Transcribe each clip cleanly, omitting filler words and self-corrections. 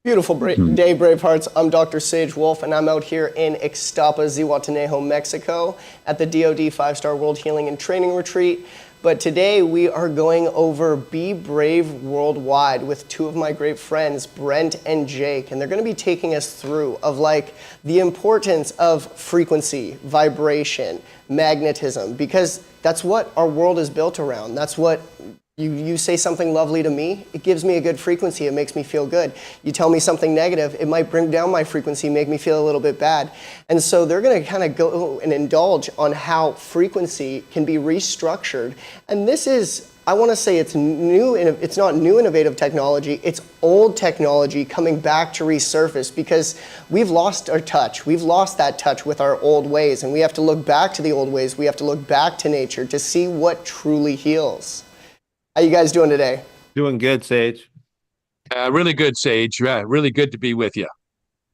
Beautiful day, Bravehearts. I'm Dr. Sage Wolf, and I'm out here in Ixtapa, Zihuatanejo, Mexico, at the DoD 5-Star World Healing and Training Retreat. But today we are going over Be Brave Worldwide with two of my great friends, Brent and Jake, and they're going to be taking us through of like the importance of frequency, vibration, magnetism, because that's what our world is built around. That's what you say something lovely to me, it gives me a good frequency, it makes me feel good. You tell me something negative, it might bring down my frequency, make me feel a little bit bad. And so they're gonna kind of go and indulge on how frequency can be restructured. And this is, I wanna say it's new, it's not new innovative technology, it's old technology coming back to resurface because we've lost our touch. We've lost that touch with our old ways, and we have to look back to the old ways. We have to look back to nature to see what truly heals. How you guys doing today? Doing good, Sage. Really good, Sage. Really good to be with you.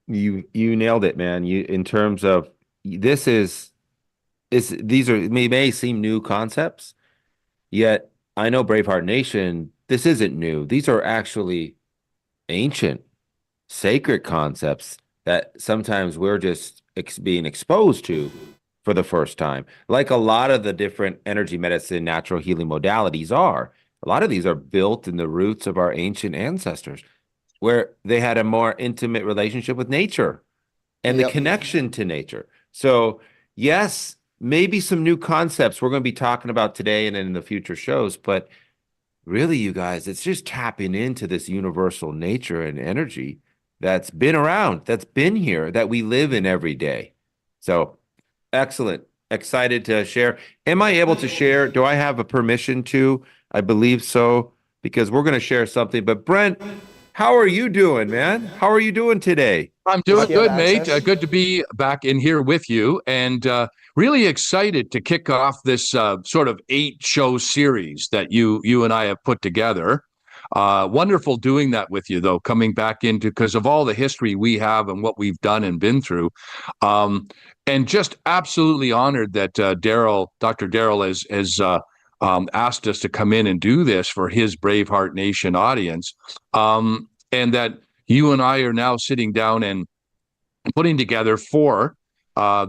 You nailed it, man. You in terms of this is these are may seem new concepts, yet I know Braveheart Nation, this isn't new. These are actually ancient, sacred concepts that sometimes we're just being exposed to for the first time. Like a lot of the different energy medicine, natural healing modalities are. A lot of these are built in the roots of our ancient ancestors, where they had a more intimate relationship with nature and the Yep. connection to nature. So, yes, maybe some new concepts we're going to be talking about today and in the future shows, but really, you guys, it's just tapping into this universal nature and energy that's been around, that's been here, that we live in every day. So, excellent. Excited to share. Am I able to share? Do I have a permission to? I believe so, because we're going to share something. But Brent, how are you doing, man? How are you doing today? I'm Does doing he have good, mate. access? Good to be back in here with you, and really excited to kick off this sort of 8-show series that you and I have put together. Wonderful doing that with you, though, coming back into because of all the history we have and what we've done and been through. And just absolutely honored that Dr. Daryl has asked us to come in and do this for his Braveheart Nation audience. And that you and I are now sitting down and putting together for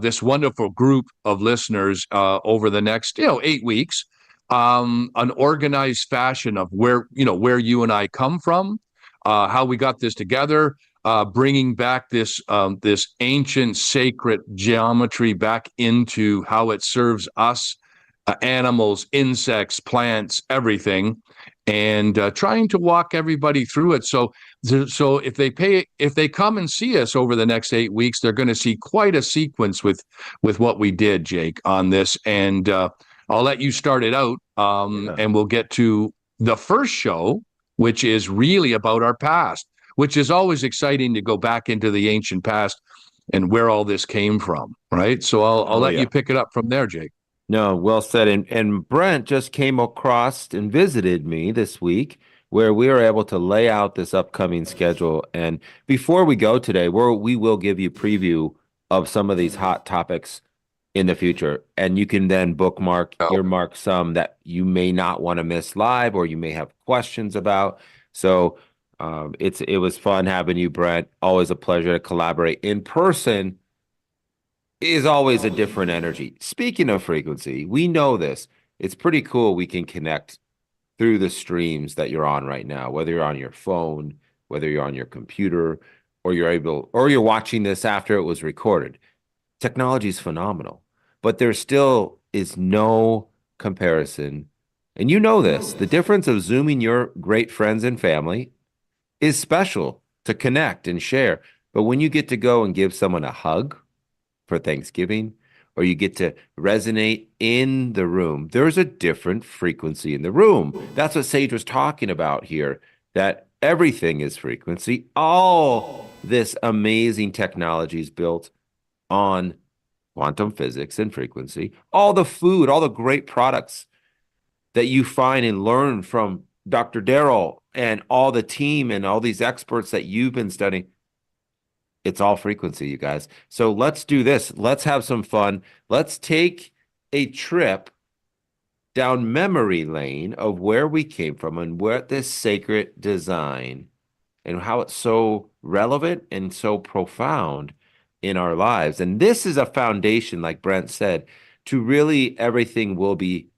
this wonderful group of listeners over the next 8 weeks, an organized fashion of where you and I come from, how we got this together, bringing back this ancient sacred geometry back into how it serves us, animals, insects, plants, everything, and trying to walk everybody through it. So if they come and see us over the next 8 weeks, they're going to see quite a sequence with what we did, Jake, on this. And I'll let you start it out, and we'll get to the first show, which is really about our past, which is always exciting to go back into the ancient past and where all this came from, right? So I'll let you pick it up from there, Jake. No, well said. And Brent just came across and visited me this week where we were able to lay out this upcoming schedule. And before we go today, we will give you preview of some of these hot topics in the future. And you can then earmark some that you may not want to miss live or you may have questions about. So it was fun having you, Brent. Always a pleasure to collaborate in person is always a different energy. Speaking of frequency, we know this. It's pretty cool we can connect through the streams that you're on right now, whether you're on your phone, whether you're on your computer, or you're watching this after it was recorded. Technology is phenomenal, but there still is no comparison. And you know this, the difference of Zooming your great friends and family is special to connect and share. But when you get to go and give someone a hug for Thanksgiving, or you get to resonate in the room, there's a different frequency in the room. That's what Sage was talking about here, that everything is frequency. All this amazing technology is built on quantum physics and frequency. All the food, all the great products that you find and learn from Dr. Daryl and all the team and all these experts that you've been studying, it's all frequency, you guys. So let's do this. Let's have some fun. Let's take a trip down memory lane of where we came from and what this sacred design and how it's so relevant and so profound in our lives. And this is a foundation, like Brent said, to really everything we'll be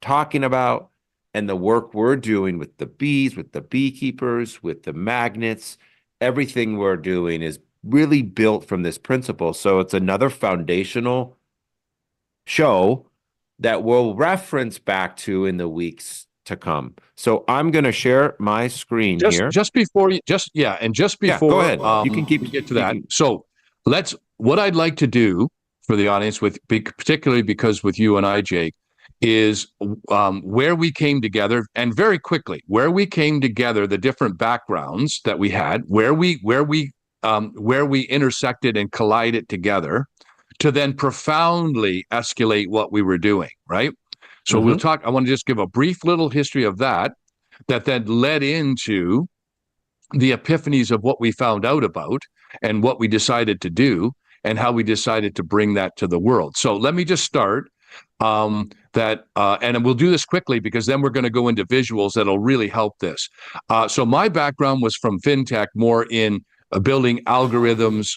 talking about and the work we're doing with the bees, with the beekeepers, with the magnets. Everything we're doing is really built from this principle. So it's another foundational show that we'll reference back to in the weeks to come. So I'm going to share my screen here. Just before you, and just Yeah, before go ahead. You can keep we get to you that. can- So what I'd like to do for the audience, particularly because with you and I, Jake, is where we came together, and very quickly where we came together, the different backgrounds that we had, where we intersected and collided together, to then profoundly escalate what we were doing. Right. So we'll talk. I want to just give a brief little history of that then led into the epiphanies of what we found out about and what we decided to do and how we decided to bring that to the world. So let me just start and we'll do this quickly because then we're going to go into visuals that'll really help this. So my background was from fintech, more in building algorithms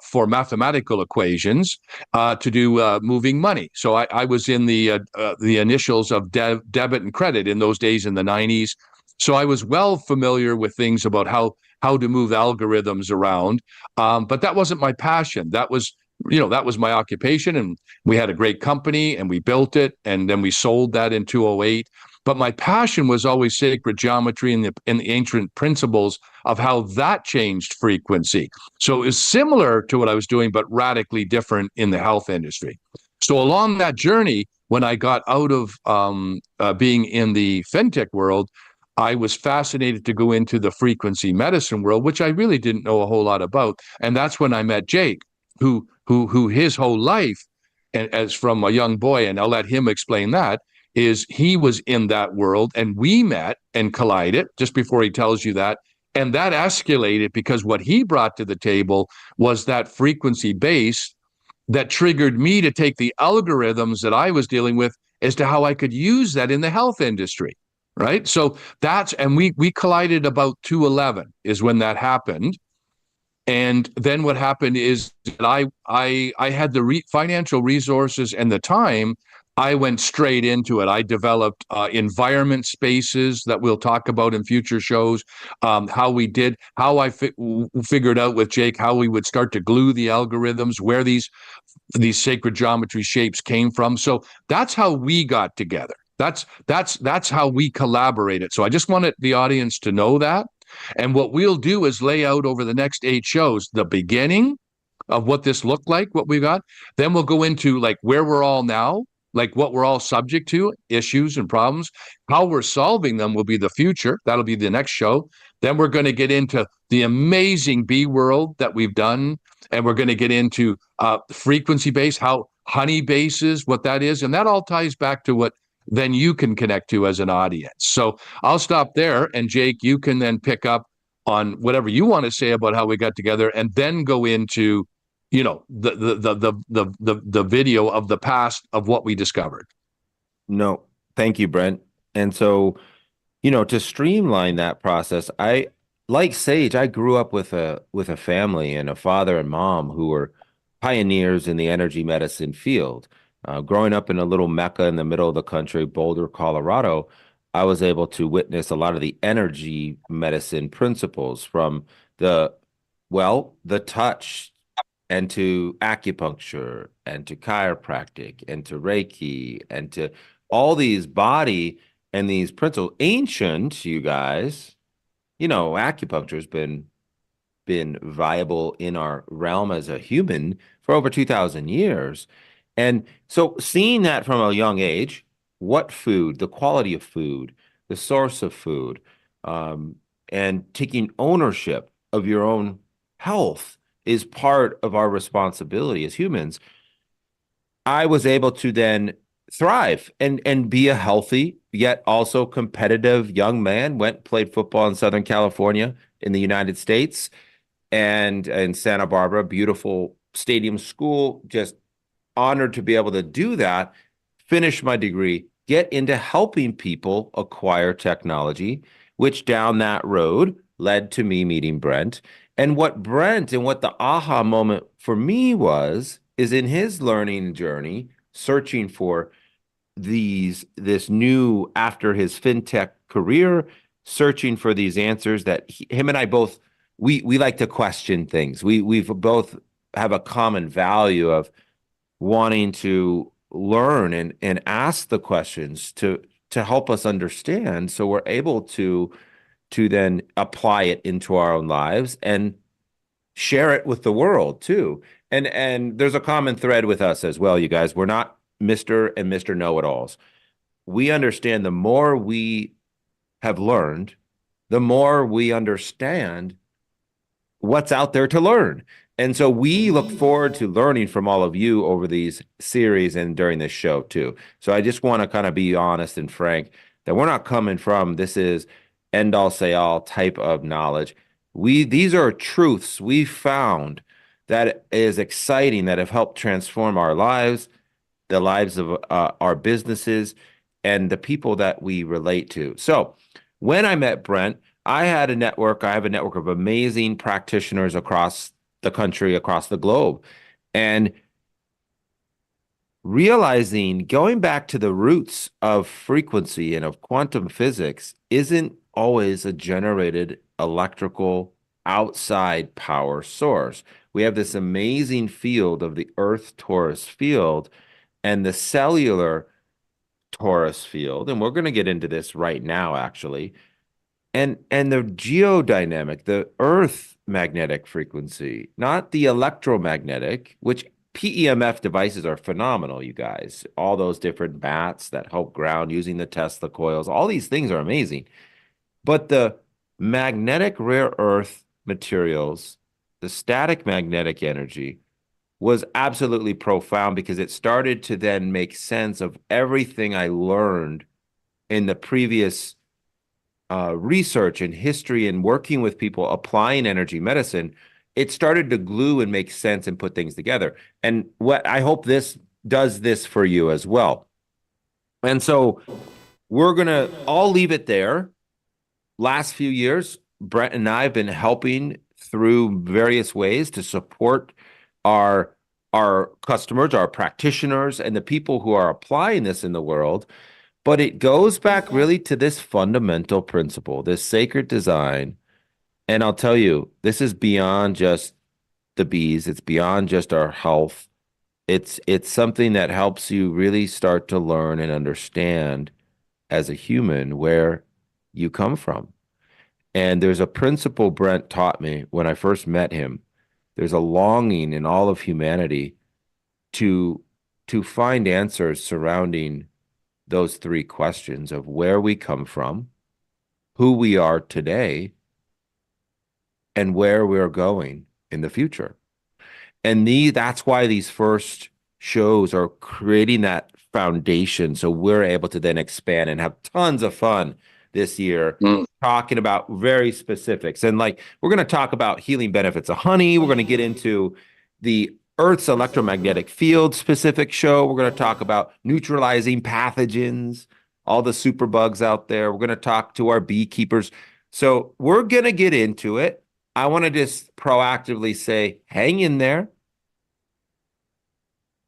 for mathematical equations to do moving money. So I was in the initials of debit and credit in those days in the 90s. So I was well familiar with things about how to move algorithms around. But that wasn't my passion. That was my occupation, and we had a great company and we built it, and then we sold that in 2008. But my passion was always sacred geometry and the ancient principles of how that changed frequency. So it was similar to what I was doing, but radically different in the health industry. So along that journey, when I got out of being in the fintech world, I was fascinated to go into the frequency medicine world, which I really didn't know a whole lot about. And that's when I met Jake, who his whole life, and as from a young boy, and I'll let him explain that, is he was in that world, and we met and collided just before he tells you that. And that escalated because what he brought to the table was that frequency base that triggered me to take the algorithms that I was dealing with as to how I could use that in the health industry. Right. So we collided about 2011 is when that happened. And then what happened is that I had the financial resources and the time. I went straight into it. I developed environment spaces that we'll talk about in future shows, how I figured out with Jake how we would start to glue the algorithms, where these sacred geometry shapes came from. So that's how we got together. That's how we collaborated. So I just wanted the audience to know that. And what we'll do is lay out over the next 8 shows the beginning of what this looked like, what we got. Then we'll go into like where we're all now, like what we're all subject to, issues and problems. How we're solving them will be the future. That'll be the next show. Then we're going to get into the amazing bee world that we've done. And we're going to get into frequency base, how honey base is, what that is. And that all ties back to what then you can connect to as an audience. So I'll stop there, and Jake, you can then pick up on whatever you want to say about how we got together, and then go into, the video of the past of what we discovered. No, thank you, Brent. And so, to streamline that process, like Sage, I grew up with a family and a father and mom who were pioneers in the energy medicine field. Growing up in a little mecca in the middle of the country, Boulder, Colorado, I was able to witness a lot of the energy medicine principles from the touch, and to acupuncture, and to chiropractic, and to Reiki, and to all these body and these principles. Ancient, you guys, acupuncture's been viable in our realm as a human for over 2,000 years. And so seeing that from a young age, what food, the quality of food, the source of food, and taking ownership of your own health is part of our responsibility as humans. I was able to then thrive and be a healthy, yet also competitive young man. Played football in Southern California in the United States, and in Santa Barbara, beautiful stadium school, just honored to be able to do that, finish my degree, get into helping people acquire technology, which down that road led to me meeting Brent. And what the aha moment for me is in his learning journey, searching for this new, after his fintech career, searching for these answers that him and I both, we like to question things. We've both have a common value of wanting to learn and ask the questions to help us understand, so we're able to then apply it into our own lives and share it with the world too. And there's a common thread with us as well, you guys. We're not Mr. and Mr. Know-it-alls. We understand the more we have learned, the more we understand what's out there to learn. And so we look forward to learning from all of you over these series and during this show too. So I just want to kind of be honest and frank that we're not coming from this is end all say all type of knowledge. These are truths we found that is exciting, that have helped transform our lives, the lives of our businesses, and the people that we relate to. So when I met Brent, I have a network of amazing practitioners across the country, across the globe, and realizing going back to the roots of frequency and of quantum physics isn't always a generated electrical outside power source. We have this amazing field of the Earth Torus field and the cellular torus field, and we're going to get into this right now, actually, and the geodynamic, the Earth magnetic frequency, not the electromagnetic, which PEMF devices are phenomenal, you guys. All those different bats that help ground using the Tesla coils, all these things are amazing. But the magnetic rare earth materials, the static magnetic energy, was absolutely profound because it started to then make sense of everything I learned in the previous research and history and working with people applying energy medicine. It started to glue and make sense and put things together. And what I hope this does this for you as well. And so we're going to all leave it there. Last few years, Brent and I have been helping through various ways to support our customers, our practitioners, and the people who are applying this in the world. But it goes back really to this fundamental principle, this sacred design. And I'll tell you, this is beyond just the bees. It's beyond just our health. It's something that helps you really start to learn and understand as a human where you come from. And there's a principle Brent taught me when I first met him. There's a longing in all of humanity to find answers surrounding those three questions of where we come from, who we are today, and where we're going in the future. And that's why these first shows are creating that foundation so we're able to then expand and have tons of fun this year talking about very specifics. And like, we're going to talk about healing benefits of honey. We're going to get into the Earth's electromagnetic field specific show. We're going to talk about neutralizing pathogens, all the superbugs out there. We're going to talk to our beekeepers. So we're going to get into it. I want to just proactively say, hang in there.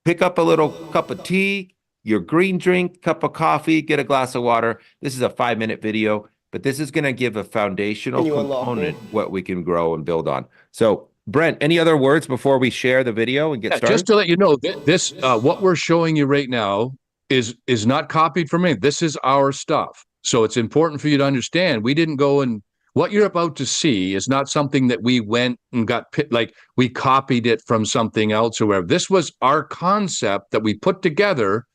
Pick up a little cup of tea, your green drink, cup of coffee, get a glass of water. This is a 5-minute video, but this is going to give a foundational component what we can grow and build on. So Brent, any other words before we share the video and get started? Just to let you know, this what we're showing you right now is not copied from me. This is our stuff. So it's important for you to understand. We didn't go and what you're about to see is not something that we went and got like we copied it from something else or whatever. This was our concept that we put together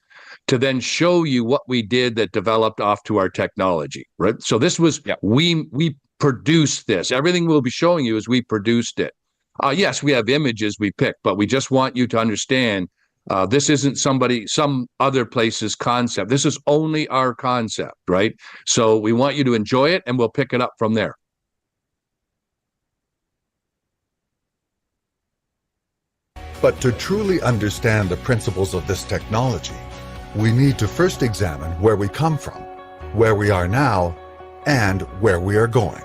to then show you what we did that developed off to our technology, right? So this was we produced this. Everything we'll be showing you is we produced it. Yes, we have images we picked, but we just want you to understand this isn't some other place's concept. This is only our concept, right? So we want you to enjoy it, and we'll pick it up from there. But to truly understand the principles of this technology, we need to first examine where we come from, where we are now, and where we are going.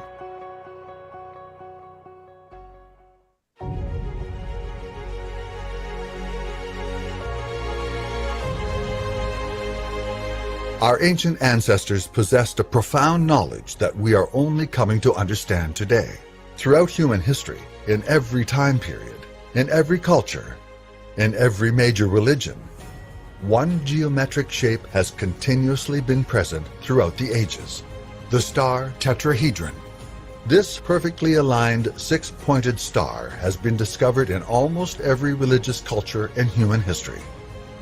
Our ancient ancestors possessed a profound knowledge that we are only coming to understand today. Throughout human history, in every time period, in every culture, in every major religion, one geometric shape has continuously been present throughout the ages: the star tetrahedron. This perfectly aligned six-pointed star has been discovered in almost every religious culture in human history.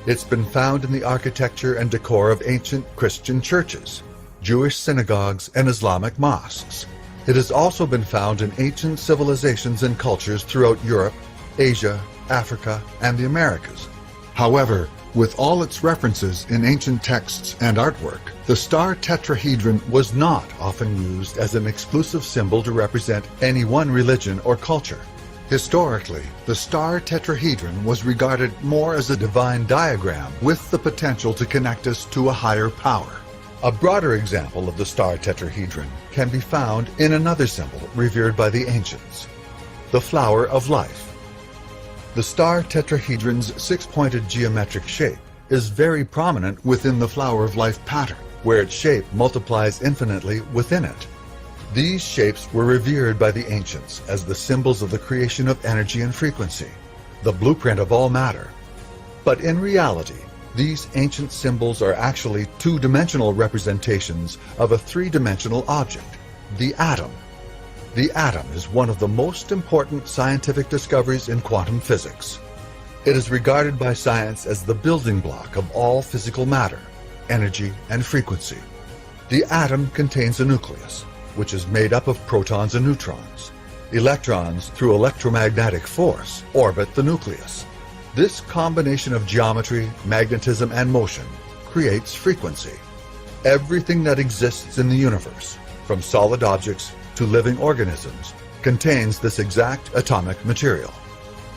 It's been found in the architecture and decor of ancient Christian churches, Jewish synagogues, and Islamic mosques. It has also been found in ancient civilizations and cultures throughout Europe, Asia, Africa, and the Americas. However, with all its references in ancient texts and artwork, the star tetrahedron was not often used as an exclusive symbol to represent any one religion or culture. Historically, the star tetrahedron was regarded more as a divine diagram with the potential to connect us to a higher power. A broader example of the star tetrahedron can be found in another symbol revered by the ancients: the flower of life. The star tetrahedron's six-pointed geometric shape is very prominent within the flower of life pattern, where its shape multiplies infinitely within it. These shapes were revered by the ancients as the symbols of the creation of energy and frequency, the blueprint of all matter. But in reality, these ancient symbols are actually two-dimensional representations of a three-dimensional object, the atom. The atom is one of the most important scientific discoveries in quantum physics. It is regarded by science as the building block of all physical matter, energy, and frequency. The atom contains a nucleus, which is made up of protons and neutrons. Electrons, through electromagnetic force, orbit the nucleus. This combination of geometry, magnetism, and motion creates frequency. Everything that exists in the universe, from solid objects to living organisms, contains this exact atomic material.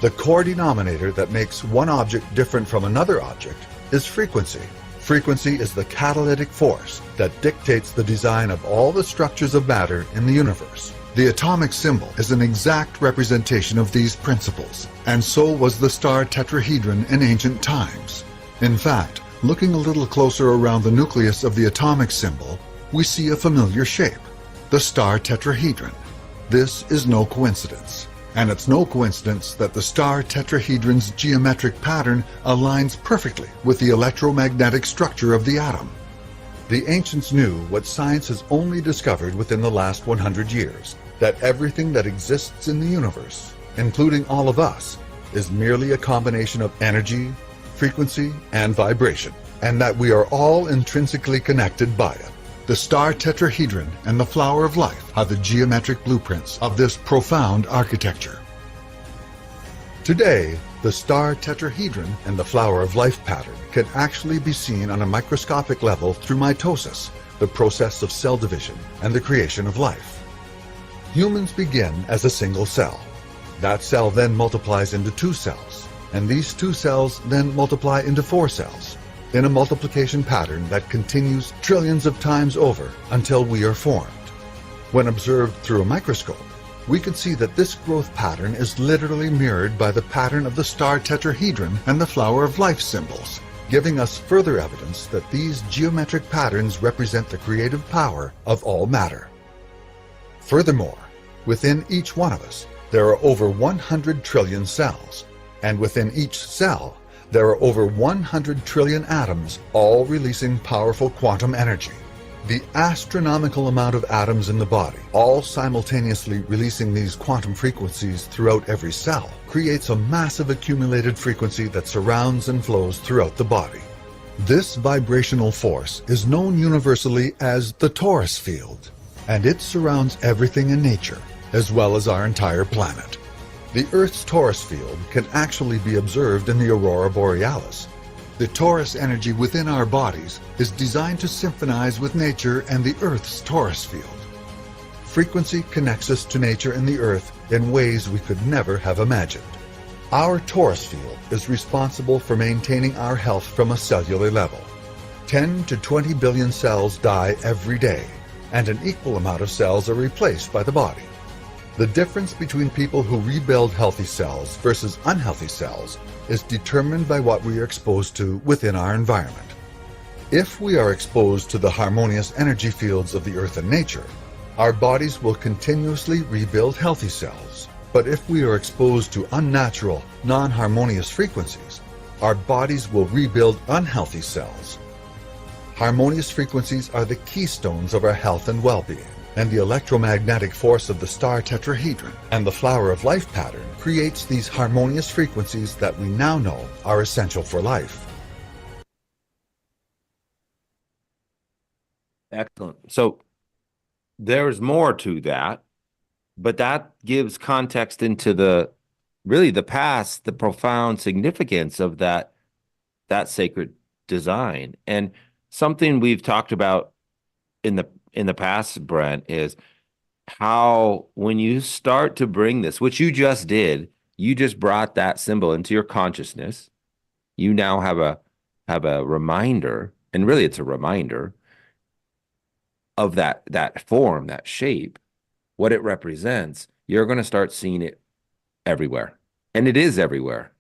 The core denominator that makes one object different from another object is frequency. Frequency is the catalytic force that dictates the design of all the structures of matter in the universe. The atomic symbol is an exact representation of these principles, and so was the star tetrahedron in ancient times. In fact, looking a little closer around the nucleus of the atomic symbol, we see a familiar shape: the star tetrahedron. This is no coincidence. And it's no coincidence that the star tetrahedron's geometric pattern aligns perfectly with the electromagnetic structure of the atom. The ancients knew what science has only discovered within the last 100 years, that everything that exists in the universe, including all of us, is merely a combination of energy, frequency, and vibration, and that we are all intrinsically connected by it. The star tetrahedron and the flower of life are the geometric blueprints of this profound architecture. Today, the star tetrahedron and the flower of life pattern can actually be seen on a microscopic level through mitosis, the process of cell division and the creation of life. Humans begin as a single cell. That cell then multiplies into 2 cells, and these 2 cells then multiply into 4 cells, in a multiplication pattern that continues trillions of times over until we are formed. When observed through a microscope, we can see that this growth pattern is literally mirrored by the pattern of the star tetrahedron and the flower of life symbols, giving us further evidence that these geometric patterns represent the creative power of all matter. Furthermore, within each one of us, there are over 100 trillion cells, and within each cell, there are over 100 trillion atoms, all releasing powerful quantum energy. The astronomical amount of atoms in the body, all simultaneously releasing these quantum frequencies throughout every cell, creates a massive accumulated frequency that surrounds and flows throughout the body. This vibrational force is known universally as the torus field, and it surrounds everything in nature, as well as our entire planet. The Earth's torus field can actually be observed in the aurora borealis. The torus energy within our bodies is designed to symphonize with nature and the Earth's torus field. Frequency connects us to nature and the Earth in ways we could never have imagined. Our torus field is responsible for maintaining our health from a cellular level. 10 to 20 billion cells die every day, and an equal amount of cells are replaced by the body. The difference between people who rebuild healthy cells versus unhealthy cells is determined by what we are exposed to within our environment. If we are exposed to the harmonious energy fields of the earth and nature, our bodies will continuously rebuild healthy cells. But if we are exposed to unnatural, non-harmonious frequencies, our bodies will rebuild unhealthy cells. Harmonious frequencies are the keystones of our health and well-being, and the electromagnetic force of the star tetrahedron and the flower of life pattern creates these harmonious frequencies that we now know are essential for life. Excellent. So there's more to that, but that gives context into the past, the profound significance of that sacred design. And something we've talked about in the past, Brent, is how when you start to bring this, which you just did, you just brought that symbol into your consciousness. You now have a reminder, and really it's a reminder of that form, that shape, what it represents. You're going to start seeing it everywhere. And it is everywhere.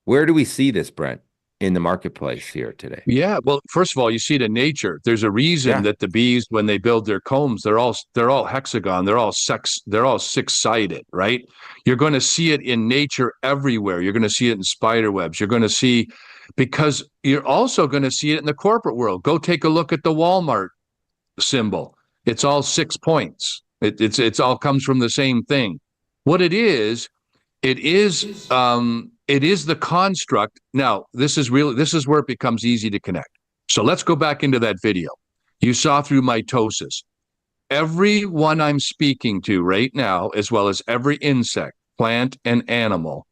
Where do we see this, Brent, in the marketplace here today? Yeah, well, first of all, you see it in nature. There's a reason that the bees, when they build their combs, they're all hexagon, they're all six-sided, right? You're going to see it in nature everywhere. You're going to see it in spider webs. You're going to see, because you're also going to see it in the corporate world. Go take a look at the Walmart symbol. It's all 6 points. It's all comes from the same thing. What it is the construct. Now, this is where it becomes easy to connect. So let's go back into that video. You saw through mitosis. Everyone I'm speaking to right now, as well as every insect, plant, and animal,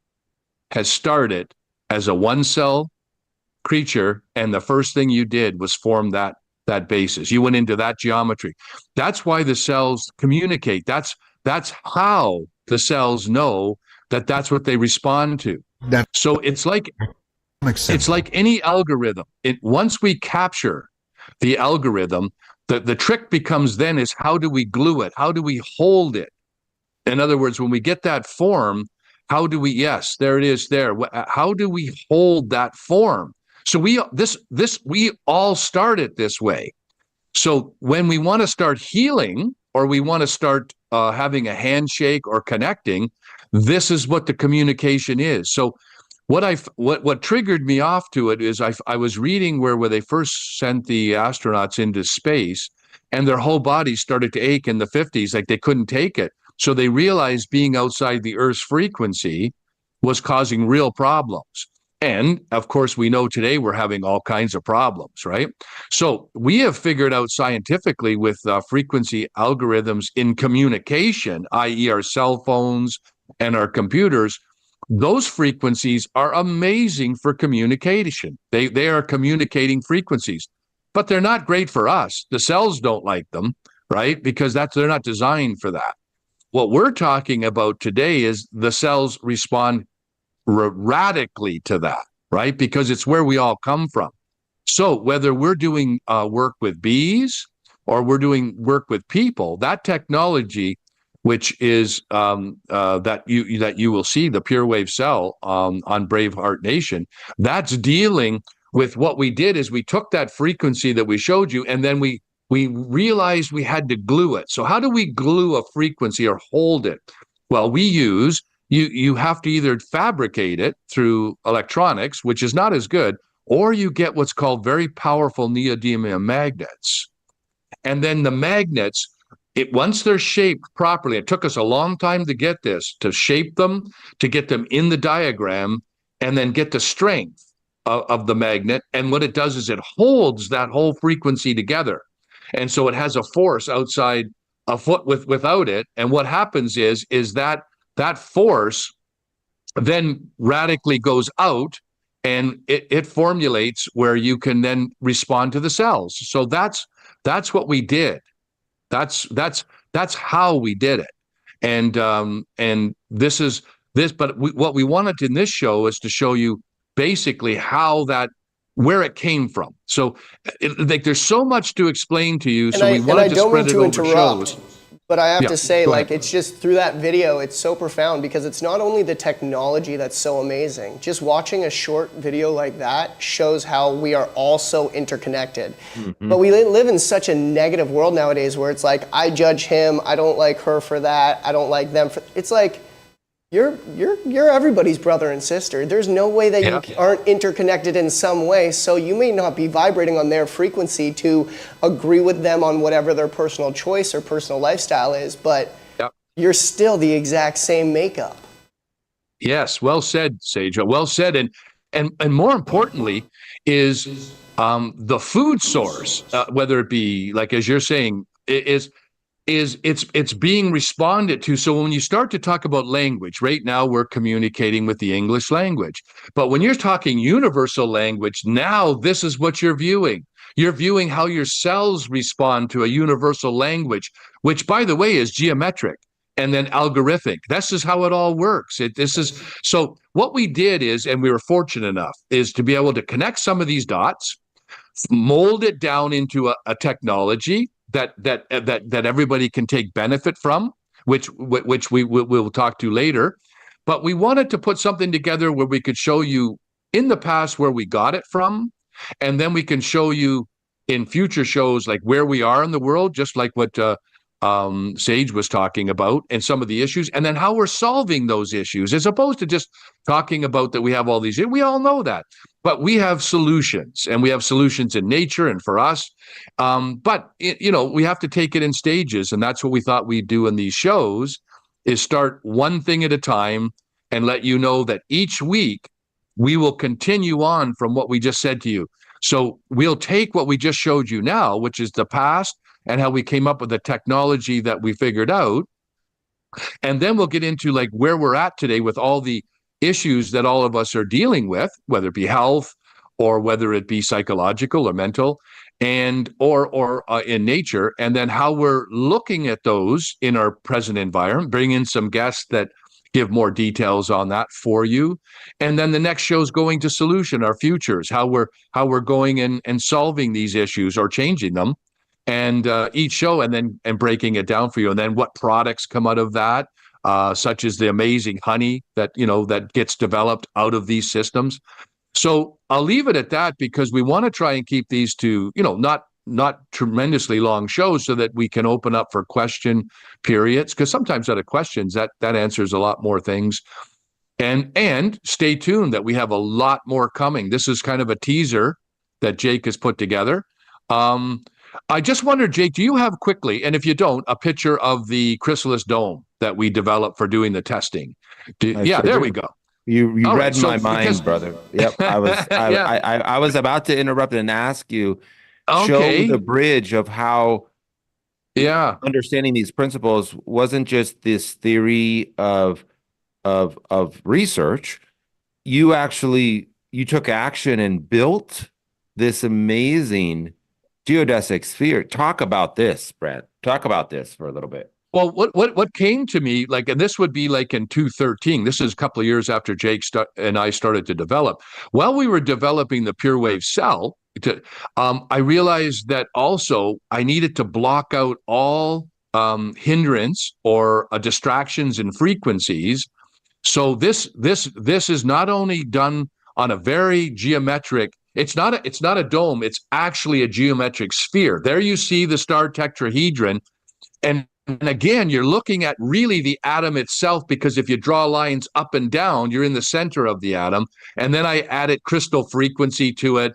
has started as a one-cell creature, and the first thing you did was form that basis. You went into that geometry. That's why the cells communicate. That's how the cells know that that's what they respond to. So it's like any algorithm. Once we capture the algorithm, the trick becomes then is how do we glue it? How do we hold it? In other words, when we get that form, how do we, yes, there it is there. How do we hold that form? So we all started this way. So when we want to start healing, or we want to start having a handshake or connecting, this is what the communication is. So what triggered me off to it is I was reading where they first sent the astronauts into space, and their whole bodies started to ache in the 50s, like they couldn't take it. So they realized being outside the Earth's frequency was causing real problems. And of course, we know today we're having all kinds of problems, right? So we have figured out scientifically with frequency algorithms in communication, i.e. our cell phones and our computers, those frequencies are amazing for communication. They are communicating frequencies, but they're not great for us. The cells don't like them, right? Because they're not designed for that. What we're talking about today is the cells respond radically to that, right? Because it's where we all come from. So whether we're doing work with bees or we're doing work with people, that technology, which is that you will see, the Pure Wave cell on Braveheart Nation, that's dealing with what we did is we took that frequency that we showed you, and then we realized we had to glue it. So how do we glue a frequency or hold it? Well, we use you have to either fabricate it through electronics, which is not as good, or you get what's called very powerful neodymium magnets. And then the magnets, once they're shaped properly, it took us a long time to get this, to shape them, to get them in the diagram, and then get the strength of the magnet. And what it does is it holds that whole frequency together. And so it has a force outside a foot without it. And what happens is that force then radically goes out, and it formulates where you can then respond to the cells. So that's what we did. That's how we did it. And this is this. But what we wanted in this show is to show you basically where it came from. So there's so much to explain to you. So we wanted to spread it over shows. But I have Yeah, to say, go like, ahead. it's just through that video, it's so profound because it's not only the technology that's so amazing. Just watching a short video like that shows how we are all so interconnected. But we live in such a negative world nowadays where it's like, I judge him, I don't like her for that, I don't like them for. It's like, you're everybody's brother and sister. There's no way that Yeah. you aren't interconnected in some way. So you may not be vibrating on their frequency to agree with them on whatever their personal choice or personal lifestyle is, but Yep. you're still the exact same makeup. Yes, well said, Sage. Well said, and more importantly, is the food source, whether it be like as you're saying, it's being responded to. So when you start to talk about language, right now we're communicating with the English language, but when you're talking universal language, now this is what you're viewing. You're viewing how your cells respond to a universal language, which, by the way, is geometric and then algorithmic. This is how it all works. So what we did is, and we were fortunate enough, is to be able to connect some of these dots, mold it down into a technology that everybody can take benefit from, which we'll talk to later. But we wanted to put something together where we could show you in the past where we got it from, and then we can show you in future shows like where we are in the world, just like what Sage was talking about, and some of the issues, and then how we're solving those issues, as opposed to just talking about that we have all these. We all know that, but we have solutions, and we have solutions in nature and for us. But we have to take it in stages, and that's what we thought we'd do in these shows: is start one thing at a time and let you know that each week we will continue on from what we just said to you. So we'll take what we just showed you now, which is the past, and how we came up with the technology that we figured out. And then we'll get into like where we're at today with all the issues that all of us are dealing with, whether it be health or whether it be psychological or mental, and or in nature, and then how we're looking at those in our present environment. Bring in some guests that give more details on that for you. And then the next show is going to solution, our futures, how we're going and solving these issues or changing them. And each show, and breaking it down for you, and then what products come out of that, such as the amazing honey that that gets developed out of these systems. So I'll leave it at that, because we want to try and keep these to not tremendously long shows, so that we can open up for question periods, because sometimes out of questions that answers a lot more things. And stay tuned that we have a lot more coming. This is kind of a teaser that Jake has put together. I just wondered, Jake, do you have quickly, and if you don't, a picture of the chrysalis dome that we developed for doing the testing? Yeah, there we go. You All read right, so my mind, because- brother. Yep. I was about to interrupt and ask you, Okay. show the bridge of how Yeah. understanding these principles wasn't just this theory of research. You took action and built this amazing geodesic sphere. Talk about this, Brent. Talk about this for a little bit. Well, what came to me, like, and this would be like in 2013. This is a couple of years after Jake and I started to develop. While we were developing the PureWave cell, I realized that also I needed to block out all hindrance or distractions in frequencies. So this is not only done on a very geometric. It's not a dome. It's actually a geometric sphere. There you see the star tetrahedron. And again, you're looking at really the atom itself, because if you draw lines up and down, you're in the center of the atom. And then I added crystal frequency to it.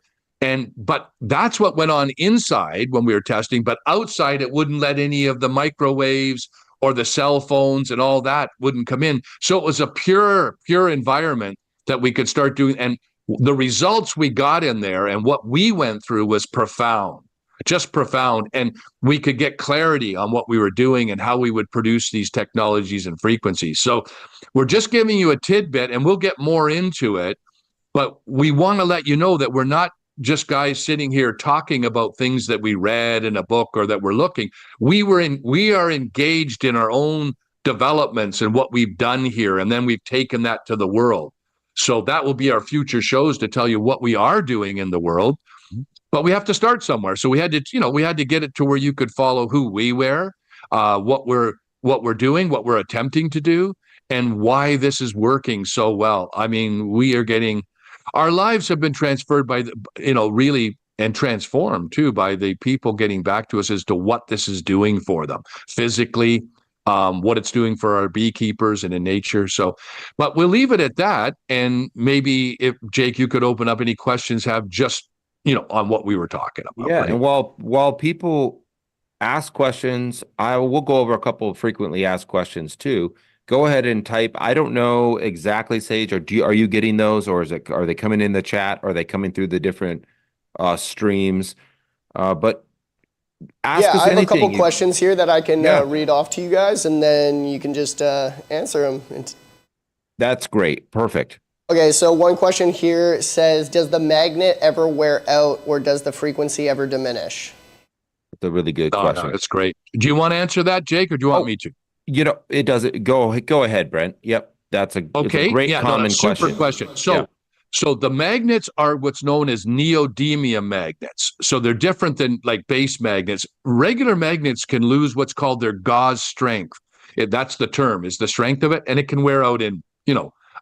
But that's what went on inside when we were testing. But outside, it wouldn't let any of the microwaves or the cell phones and all that wouldn't come in. So it was a pure environment that we could start doing. And the results we got in there and what we went through was profound, just profound. And we could get clarity on what we were doing and how we would produce these technologies and frequencies. So we're just giving you a tidbit, and we'll get more into it. But we want to let you know that we're not just guys sitting here talking about things that we read in a book or that we're looking. We are engaged in our own developments and what we've done here, and then we've taken that to the world. So that will be our future shows, to tell you what we are doing in the world. But we have to start somewhere. So we had to get it to where you could follow who we were. what we're doing, what we're attempting to do, and why this is working so well. I mean, we are getting our lives have been transferred by the, really, and transformed too by the people getting back to us as to what this is doing for them physically, what it's doing for our beekeepers and in nature. So, but we'll leave it at that. And maybe if Jake, you could open up any questions have just, on what we were talking about. Yeah. Right? And while people ask questions, I will go over a couple of frequently asked questions too. Go ahead and type. I don't know exactly, Sage, or are you getting those, or are they coming in the chat? Or are they coming through the different streams? But ask us I have anything. a couple questions here that I can Yeah. read off to you guys, and then you can just answer them. That's great. Perfect. Okay, so one question here says, does the magnet ever wear out, or does the frequency ever diminish? That's a really good No, question. that's great. Do you want to answer that, Jake, or do you want me to? It doesn't go ahead, Brent. Yep. It's a great common super question. So the magnets are what's known as neodymium magnets. So they're different than like base magnets. Regular magnets can lose what's called their gauze strength. That's the term, is the strength of it, and it can wear out in,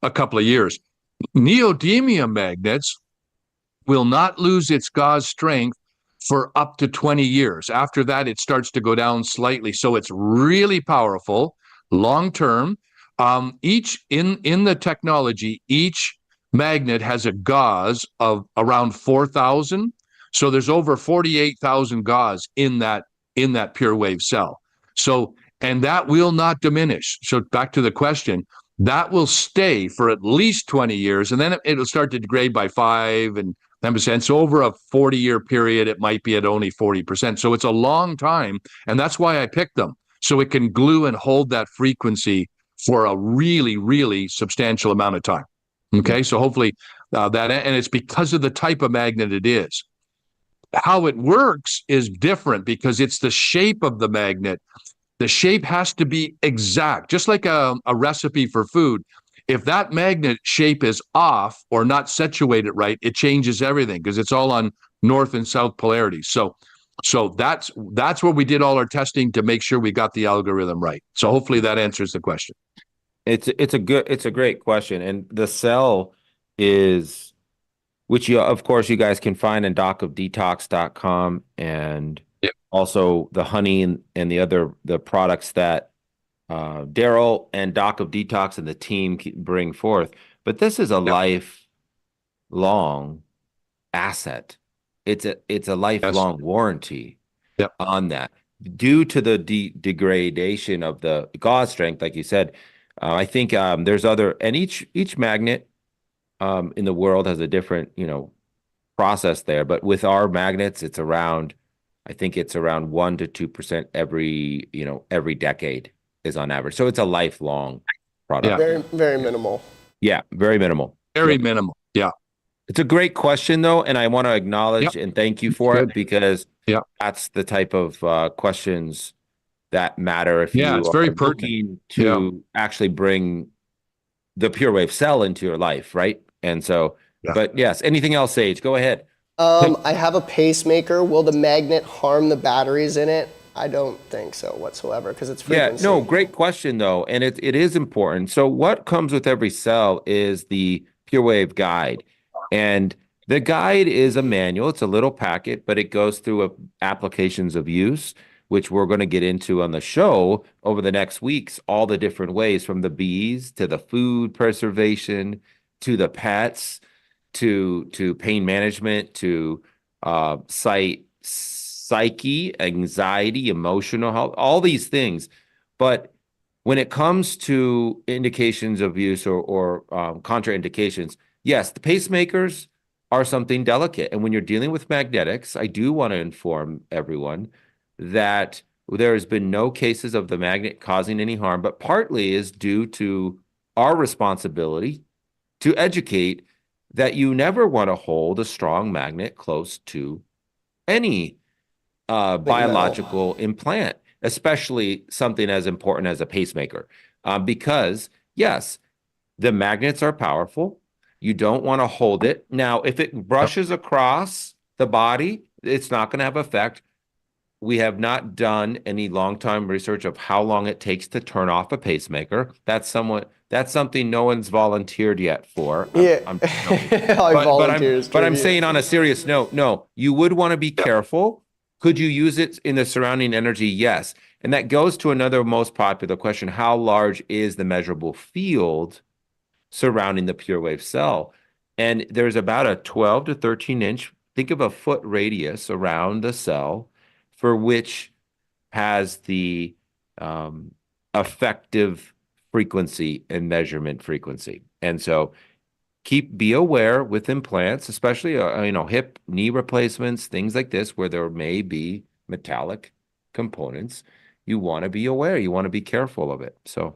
a couple of years. Neodymium magnets will not lose its gauze strength for up to 20 years. After that, it starts to go down slightly. So it's really powerful, long-term. Each in the technology, each magnet has a gauze of around 4,000. So there's over 48,000 gauze in that pure wave cell. So, and that will not diminish. So back to the question, that will stay for at least 20 years, and then it'll start to degrade by 5 and 10%. So over a 40-year period, it might be at only 40%. So it's a long time, and that's why I picked them. So it can glue and hold that frequency for a really, really substantial amount of time. Okay, so hopefully and it's because of the type of magnet it is. How it works is different because it's the shape of the magnet. The shape has to be exact, just like a recipe for food. If that magnet shape is off or not situated right, it changes everything because it's all on north and south polarities. So that's where we did all our testing to make sure we got the algorithm right. So hopefully that answers the question. It's a great question. And the cell is, which of course you guys can find in docofdetox.com, and also the honey and the products that Daryl and Doc of Detox and the team bring forth. But this is a lifelong asset. It's a lifelong warranty on that. Due to the degradation of the gauze strength, like you said, I think there's other, and each magnet in the world has a different, process there. But with our magnets, I think it's around 1 to 2% every decade is on average. So it's a lifelong product. Very, very minimal. Yeah, very minimal. Very minimal. Yeah. It's a great question, though, and I want to acknowledge and thank you for it, because that's the type of questions that matter if you it's very are looking to actually bring the pure wave cell into your life, right? And so, but yes, anything else, Sage? Go ahead. I have a pacemaker. Will the magnet harm the batteries in it? I don't think so whatsoever, because it's frequency. Yeah, no, great question though, and it is important. So what comes with every cell is the Pure Wave guide, and the guide is a manual. It's a little packet, but it goes through applications of use, which we're going to get into on the show over the next weeks. All the different ways, from the bees to the food preservation to the pets, to pain management, to psyche, anxiety, emotional health, all these things. But when it comes to indications of use or contraindications, yes, the pacemakers are something delicate. And when you're dealing with magnetics, I do want to inform everyone that there has been no cases of the magnet causing any harm, but partly is due to our responsibility to educate that you never want to hold a strong magnet close to any biological implant, especially something as important as a pacemaker. Because, yes, the magnets are powerful. You don't want to hold it. Now, if it brushes across the body, it's not going to have effect. we have not done any long-time research of how long it takes to turn off a pacemaker. That's something no one's volunteered yet for. Yeah. I'm I volunteers. but I'm saying on a serious note, no, you would want to be careful. Could you use it in the surrounding energy? Yes. And that goes to another most popular question. How large is the measurable field surrounding the pure wave cell? And there's about a 12 to 13 inch, think of a foot radius around the cell, for which has the effective frequency and measurement frequency. And so be aware with implants, especially hip, knee replacements, things like this, where there may be metallic components. You want to be aware. You want to be careful of it. So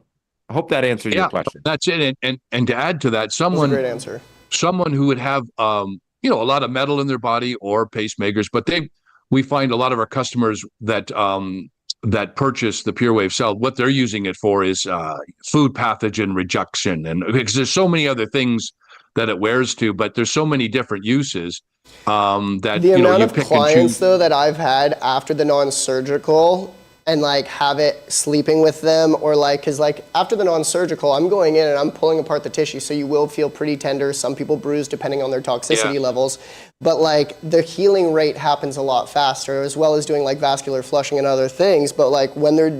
I hope that answers your question. That's it. And to add to that, That's a great answer. Someone who would have a lot of metal in their body or pacemakers, but we find a lot of our customers that purchase the Pure Wave cell, what they're using it for is food pathogen rejection, and because there's so many other things that it wears to, but there's so many different uses that the amount you of pick clients and choose. though that I've had after the non-surgical and like have it sleeping with them, or like, because like after the non-surgical, I'm going in and I'm pulling apart the tissue, so you will feel pretty tender. Some people bruise depending on their toxicity levels, but like the healing rate happens a lot faster, as well as doing like vascular flushing and other things. But like when they're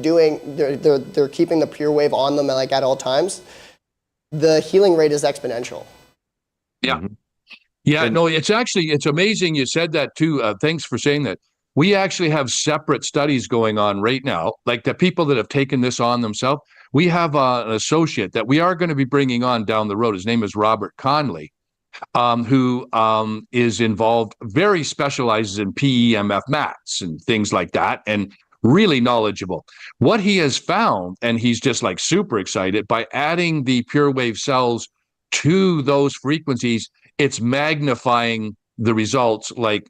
keeping the Pure Wave on them like at all times, the healing rate is exponential. Yeah. Yeah, no, it's amazing you said that too. Thanks for saying that. We actually have separate studies going on right now, like the people that have taken this on themselves. We have an associate that we are going to be bringing on down the road. His name is Robert Conley, who is involved, very specializes in PEMF mats and things like that, and really knowledgeable. What he has found, and he's just like super excited, by adding the Pure Wave cells to those frequencies, it's magnifying the results like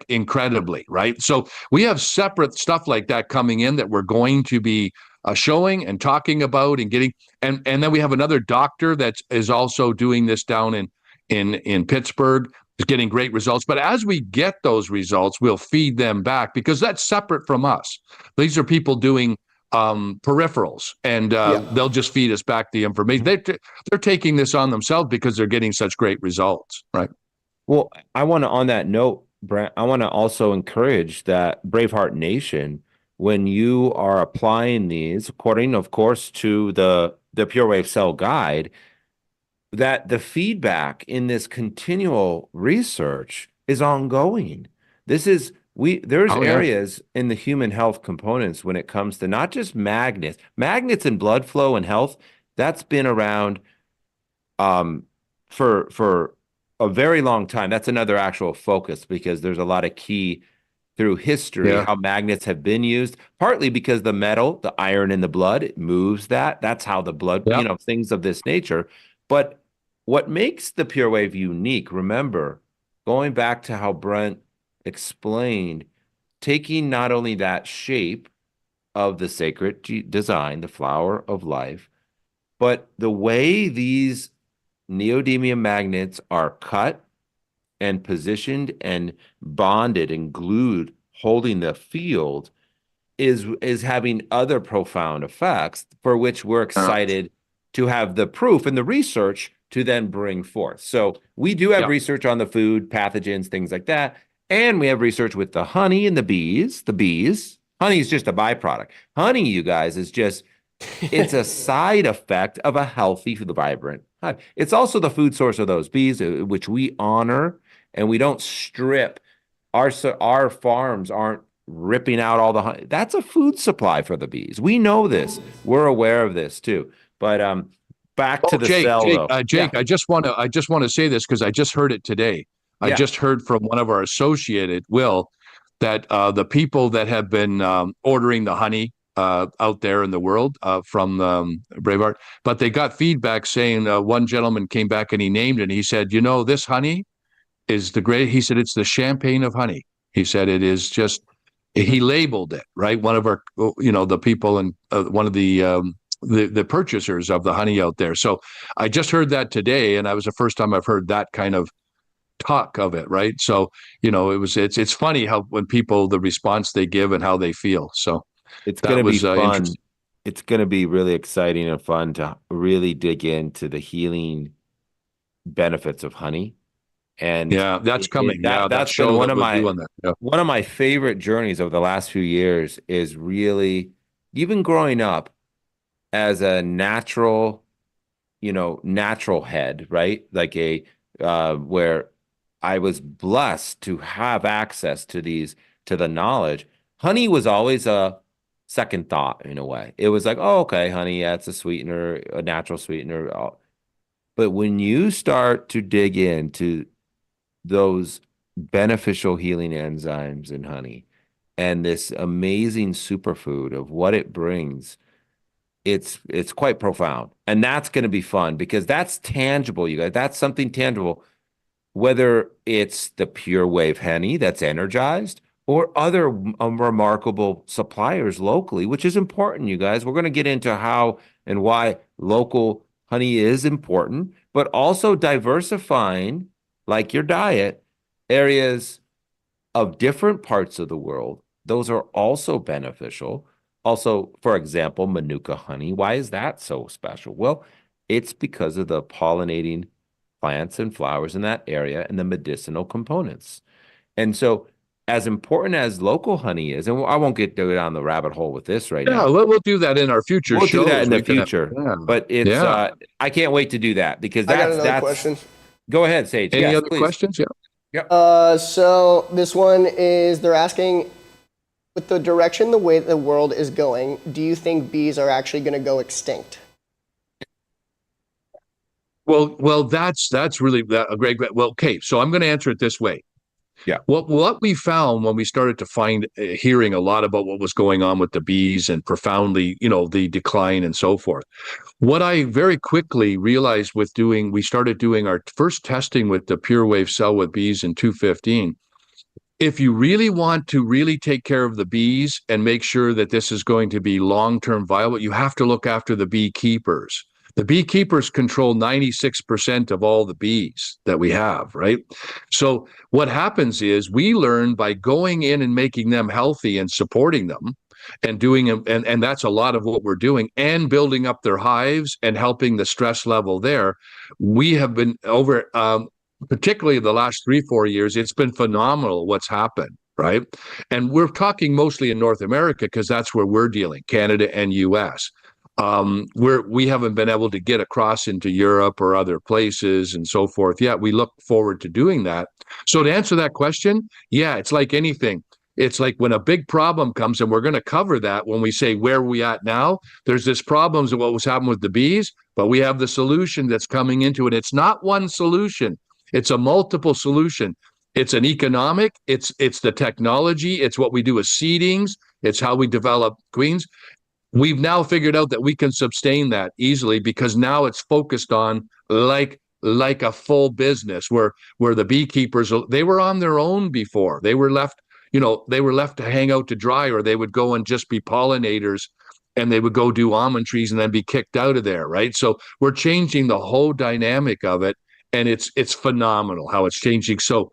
incredibly, right? So we have separate stuff like that coming in that we're going to be showing and talking about and getting, and then we have another doctor that is also doing this down in Pittsburgh, is getting great results. But as we get those results, we'll feed them back, because that's separate from us. These are people doing peripherals, and they'll just feed us back the information. They're taking this on themselves because they're getting such great results, right? Well, I want to, on that note, Brent, I want to also encourage that Braveheart Nation, when you are applying these, according, of course, to the Pure Wave Cell Guide, that the feedback in this continual research is ongoing. There's areas in the human health components when it comes to not just magnets and blood flow and health. That's been around for a very long time. That's another actual focus, because there's a lot of key through history how magnets have been used, partly because the metal, the iron in the blood, it moves that's how the blood, things of this nature. But what makes the Pure Wave unique, remember, going back to how Brent explained, taking not only that shape of the sacred design, the flower of life, but the way these neodymium magnets are cut and positioned and bonded and glued, holding the field, is having other profound effects, for which we're excited to have the proof and the research to then bring forth. So we do have research on the food, pathogens, things like that. And we have research with the honey and the bees. Honey is just a byproduct. Honey, you guys, is just, it's a side effect of a healthy, vibrant hive. It's also the food source of those bees, which we honor, and we don't strip. Our farms aren't ripping out all the honey. That's a food supply for the bees. We know this. We're aware of this too. But back to the cell, though. Jake, I just want to say this because I just heard it today. I just heard from one of our associated, Will, that the people that have been ordering the honey out there in the world from Braveheart, but they got feedback saying one gentleman came back and he named it. And he said, this honey is the great. He said, it's the champagne of honey. He said, it is just, he labeled it, right? One of our, the people and one of the purchasers of the honey out there. So I just heard that today, and that was the first time I've heard that kind of talk of it, right? So, it's funny how when people, the response they give and how they feel. So It's that going to be was fun. interesting. It's going to be really exciting and fun to really dig into the healing benefits of honey. And Yeah, that's coming. Yeah, that that's been show that we'll do on that. Yeah. one of my favorite journeys over the last few years is really even growing up as a natural, natural head, right? Like where I was blessed to have access to the knowledge. Honey was always a second thought in a way. It was like, oh, okay, honey, yeah, it's a sweetener, a natural sweetener. But when you start to dig into those beneficial healing enzymes in honey and this amazing superfood of what it brings, it's quite profound. And that's going to be fun because that's tangible, you guys. That's something tangible, whether it's the Pure Wave honey that's energized or other remarkable suppliers locally, which is important, you guys. We're going to get into how and why local honey is important, but also diversifying, like your diet, areas of different parts of the world. Those are also beneficial. Also, for example, Manuka honey. Why is that so special? Well, it's because of the pollinating plants and flowers in that area and the medicinal components. And so, as important as local honey is, and I won't get down the rabbit hole with this right now. We'll do that in our future We'll shows. do that in the future. But it's I can't wait to do that because I got another question. Go ahead, Sage. Any Yes, other please. questions? Yeah. So this one is, they're asking, with the direction the way the world is going, do you think bees are actually going to go extinct? Well, that's really a great. Well, okay, so I'm going to answer it this way. Yeah. What we found when we started to hearing a lot about what was going on with the bees and profoundly, the decline and so forth. What I very quickly realized we started doing our first testing with the Pure Wave cell with bees in 2015. If you really want to really take care of the bees and make sure that this is going to be long-term viable, you have to look after the beekeepers. The beekeepers control 96% of all the bees that we have, right? So what happens is we learn by going in and making them healthy and supporting them and doing, and that's a lot of what we're doing, and building up their hives and helping the stress level there. We have been over, particularly the last 3-4 years, it's been phenomenal what's happened, right? And we're talking mostly in North America because that's where we're dealing, Canada and US. We haven't been able to get across into Europe or other places and so forth yet. We look forward to doing that. So to answer that question, yeah, it's like anything. It's like when a big problem comes, and we're going to cover that when we say where are we at now. There's this problems of what was happening with the bees, but we have the solution that's coming into it. It's not one solution. It's a multiple solution. It's an economic, it's the technology, it's what we do with seedings, it's how we develop queens. We've now figured out that we can sustain that easily because now it's focused on like a full business where the beekeepers, they were on their own before. They were left to hang out to dry, or they would go and just be pollinators and they would go do almond trees and then be kicked out of there, right? So we're changing the whole dynamic of it, and it's phenomenal how it's changing. So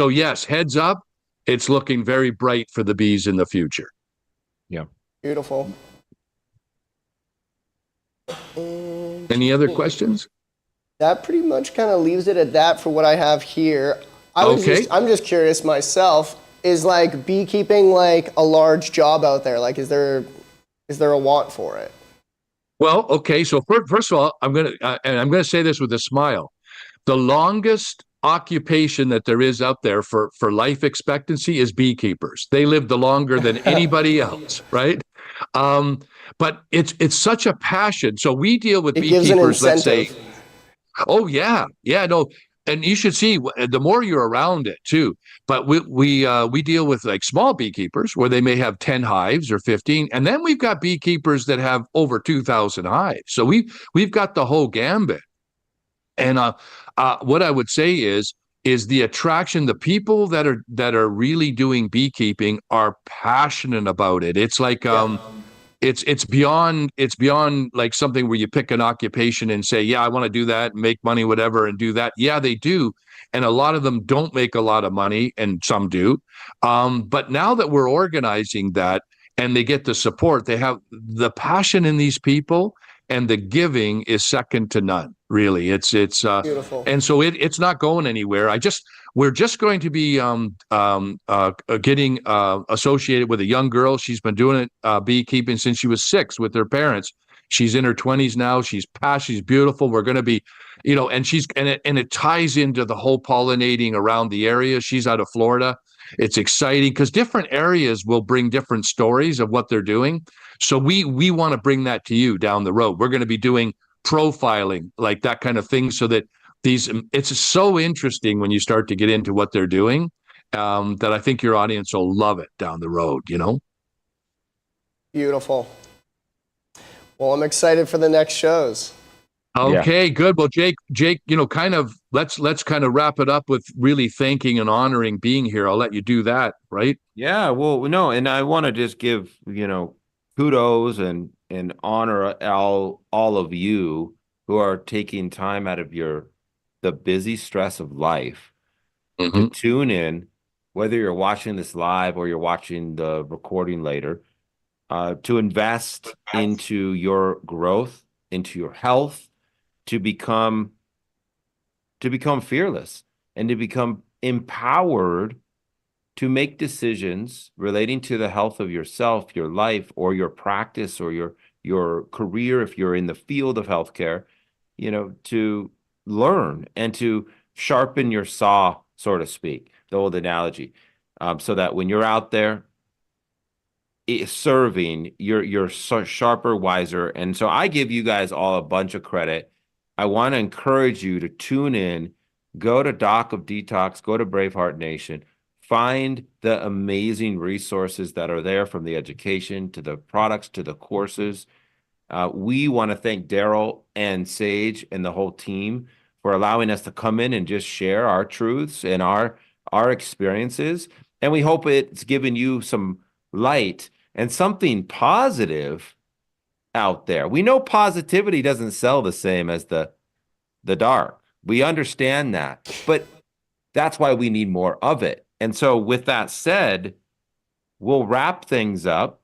yes, heads up, it's looking very bright for the bees in the future. Yeah. Beautiful. Any other questions? That pretty much kind of leaves it at that for what I have here. I'm just curious myself, is like beekeeping like a large job out there? Like, is there a want for it? Well, okay. So first of all, I'm gonna say this with a smile. The longest occupation that there is out there for life expectancy is beekeepers. They live the longer than anybody else, right? But it's such a passion. So we deal with beekeepers, let's say. Oh yeah, no, and you should see the more you're around it too. But we deal with like small beekeepers where they may have 10 hives or 15, and then we've got beekeepers that have over 2,000 hives. So we've got the whole gambit. And what I would say is the attraction. The people that are really doing beekeeping are passionate about it. It's like it's beyond like something where you pick an occupation and say, yeah, I want to do that and make money, whatever, and do that. Yeah, they do. And a lot of them don't make a lot of money, and some do. But now that we're organizing that and they get the support, they have the passion in these people, and the giving is second to none. Really, it's Beautiful. and so it's not going anywhere. We're just going to be getting associated with a young girl. She's been doing it beekeeping since she was 6 with her parents. She's in her 20s now. She's beautiful. We're going to be, and it ties into the whole pollinating around the area. She's out of Florida. It's exciting because different areas will bring different stories of what they're doing. So we want to bring that to you down the road. We're going to be doing profiling, like that kind of thing, so that it's so interesting when you start to get into what they're doing, that I think your audience will love it down the road, Beautiful. Well, I'm excited for the next shows. Okay, good. Well, Jake, kind of let's kind of wrap it up with really thanking and honoring being here. I'll let you do that, right? Yeah, well, no, and I want to just give, kudos and honor all of you who are taking time out of the busy stress of life to tune in, whether you're watching this live or you're watching the recording later, to invest into your growth, into your health, to become fearless and to become empowered to make decisions relating to the health of yourself, your life, or your practice, or your career if you're in the field of healthcare, to learn and to sharpen your saw, so to speak, the old analogy, so that when you're out there serving, you're sharper, wiser. And so I give you guys all a bunch of credit. I want to encourage you to tune in, go to Doc of Detox, go to Braveheart Nation, find the amazing resources that are there, from the education to the products to the courses. We want to thank Daryl and Sage and the whole team for allowing us to come in and just share our truths and our experiences. And we hope it's given you some light and something positive out there. We know positivity doesn't sell the same as the dark. We understand that, but that's why we need more of it. And so with that said, we'll wrap things up.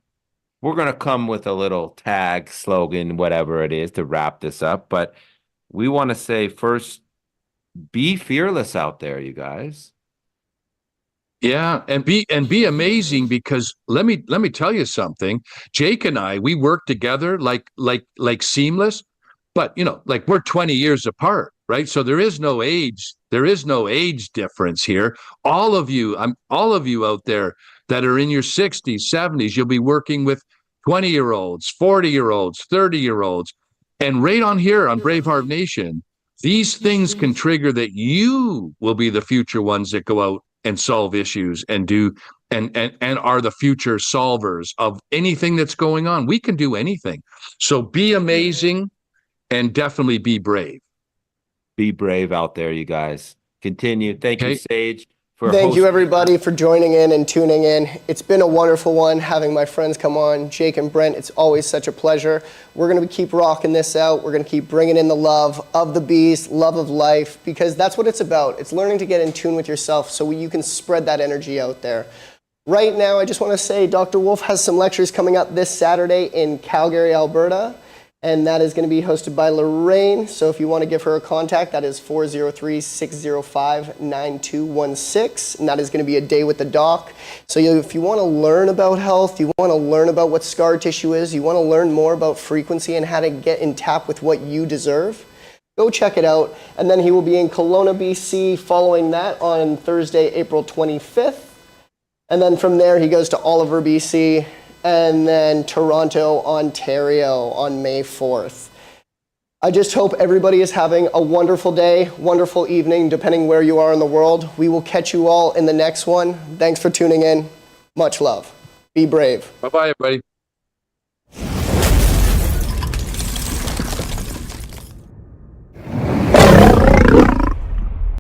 We're going to come with a little tag, slogan, whatever it is, to wrap this up. But we want to say first, be fearless out there, you guys. Yeah, and be amazing, because let me tell you something. Jake and I, we work together like seamless, but like we're 20 years apart, right? So there is no age difference here. All of you out there that are in your 60s, 70s, you'll be working with 20-year-olds, 40-year-olds, 30-year-olds. And right on here on Braveheart Nation, these things can trigger that you will be the future ones that go out and solve issues and are the future solvers of anything that's going on. We can do anything. So be amazing and definitely be brave. Be brave out there, you guys. Continue. Thank you, Sage. Thank you, everybody, for joining in and tuning in. It's been a wonderful one having my friends come on, Jake and Brent. It's always such a pleasure. We're going to keep rocking this out. We're going to keep bringing in the love of the beast, love of life, because that's what it's about. It's learning to get in tune with yourself so you can spread that energy out there. Right now, I just want to say Dr. Wolf has some lectures coming up this Saturday in Calgary, Alberta. And that is going to be hosted by Lorraine. So if you want to give her a contact, that is 403-605-9216. And that is going to be a day with the doc. So if you want to learn about health, you want to learn about what scar tissue is, you want to learn more about frequency and how to get in tap with what you deserve, go check it out. And then he will be in Kelowna, BC following that on Thursday, April 25th. And then from there, he goes to Oliver, BC, and then Toronto, Ontario on May 4th. I just hope everybody is having a wonderful day, wonderful evening, depending where you are in the world. We will catch you all in the next one. Thanks for tuning in. Much love. Be brave. Bye-bye, everybody.